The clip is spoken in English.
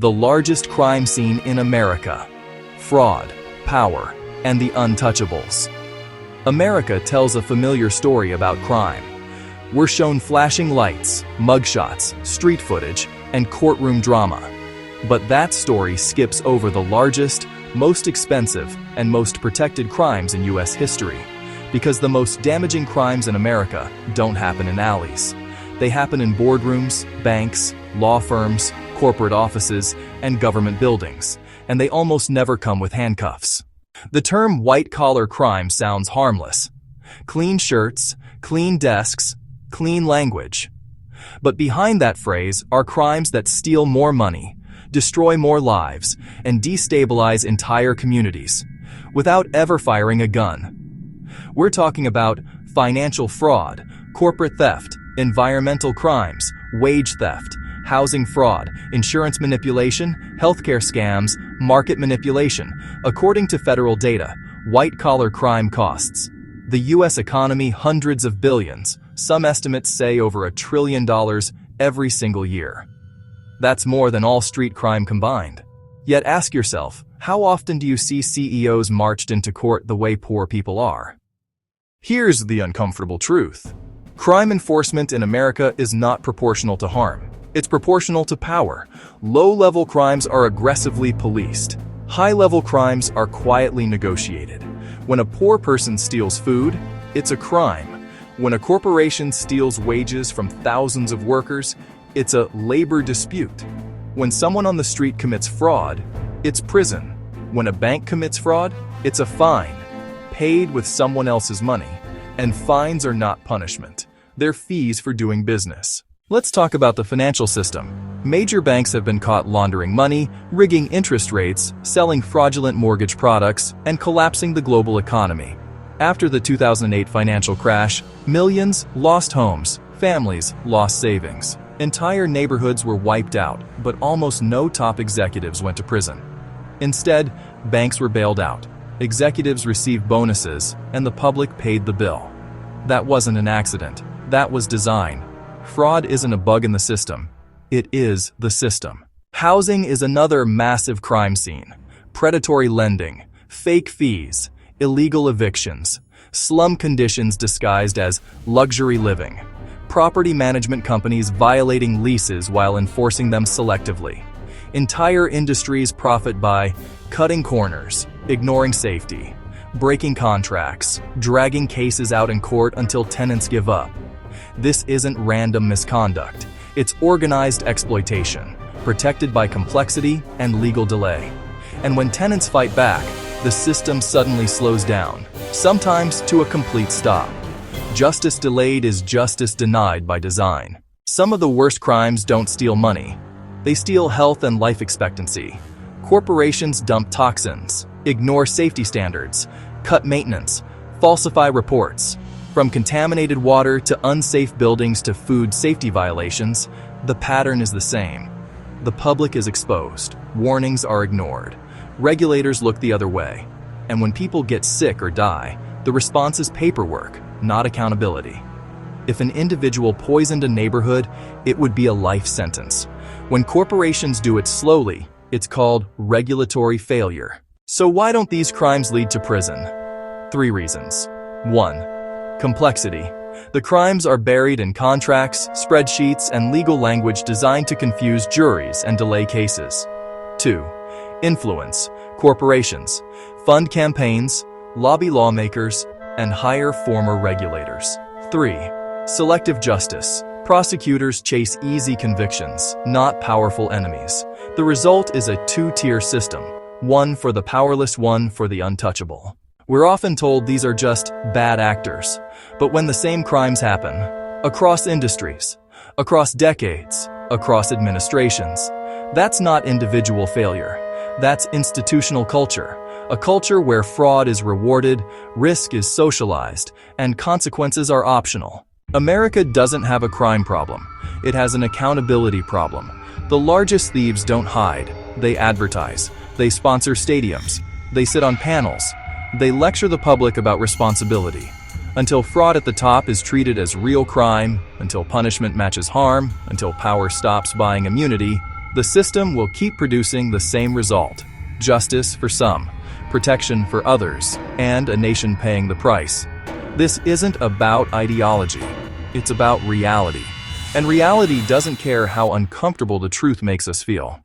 The largest crime scene in America. Fraud, power, and the untouchables. America tells a familiar story about crime. We're shown flashing lights, mugshots, street footage, and courtroom drama. But that story skips over the largest, most expensive, and most protected crimes in U.S. history. Because the most damaging crimes in America don't happen in alleys. They happen in boardrooms, banks, law firms, corporate offices, and government buildings, and they almost never come with handcuffs. The term white-collar crime sounds harmless. Clean shirts, clean desks, clean language. But behind that phrase are crimes that steal more money, destroy more lives, and destabilize entire communities, without ever firing a gun. We're talking about financial fraud, corporate theft, environmental crimes, wage theft, housing fraud, insurance manipulation, healthcare scams, market manipulation. According to federal data, white-collar crime costs the U.S. economy hundreds of billions, some estimates say over $1 trillion every single year. That's more than all street crime combined. Yet ask yourself, how often do you see CEOs marched into court the way poor people are? Here's the uncomfortable truth. Crime enforcement in America is not proportional to harm. It's proportional to power. Low-level crimes are aggressively policed. High-level crimes are quietly negotiated. When a poor person steals food, it's a crime. When a corporation steals wages from thousands of workers, it's a labor dispute. When someone on the street commits fraud, it's prison. When a bank commits fraud, it's a fine, paid with someone else's money. And fines are not punishment. They're fees for doing business. Let's talk about the financial system. Major banks have been caught laundering money, rigging interest rates, selling fraudulent mortgage products, and collapsing the global economy. After the 2008 financial crash, millions lost homes, families lost savings. Entire neighborhoods were wiped out, but almost no top executives went to prison. Instead, banks were bailed out. Executives received bonuses, and the public paid the bill. That wasn't an accident. That was design. Fraud isn't a bug in the system. It is the system. Housing is another massive crime scene. Predatory lending, fake fees, illegal evictions, slum conditions disguised as luxury living, property management companies violating leases while enforcing them selectively. Entire industries profit by cutting corners, ignoring safety, breaking contracts, dragging cases out in court until tenants give up. This isn't random misconduct. It's organized exploitation, protected by complexity and legal delay. And when tenants fight back, the system suddenly slows down, sometimes to a complete stop. Justice delayed is justice denied by design. Some of the worst crimes don't steal money. They steal health and life expectancy. Corporations dump toxins, ignore safety standards, cut maintenance, falsify reports. From contaminated water to unsafe buildings to food safety violations, the pattern is the same. The public is exposed, warnings are ignored, regulators look the other way, and when people get sick or die, the response is paperwork, not accountability. If an individual poisoned a neighborhood, it would be a life sentence. When corporations do it slowly, it's called regulatory failure. So why don't these crimes lead to prison? 3 reasons. 1. Complexity. The crimes are buried in contracts, spreadsheets, and legal language designed to confuse juries and delay cases. 2. Influence. Corporations fund campaigns, lobby lawmakers, and hire former regulators. 3. Selective justice. Prosecutors chase easy convictions, not powerful enemies. The result is a 2-tier system, one for the powerless, one for the untouchable. We're often told these are just bad actors, but when the same crimes happen, across industries, across decades, across administrations, that's not individual failure. That's institutional culture, a culture where fraud is rewarded, risk is socialized, and consequences are optional. America doesn't have a crime problem. It has an accountability problem. The largest thieves don't hide. They advertise. They sponsor stadiums. They sit on panels. They lecture the public about responsibility. Until fraud at the top is treated as real crime, until punishment matches harm, until power stops buying immunity, The system will keep producing the same result: justice for some, protection for others, and a nation paying the price. This isn't about ideology. It's about reality. And reality doesn't care how uncomfortable the truth makes us feel.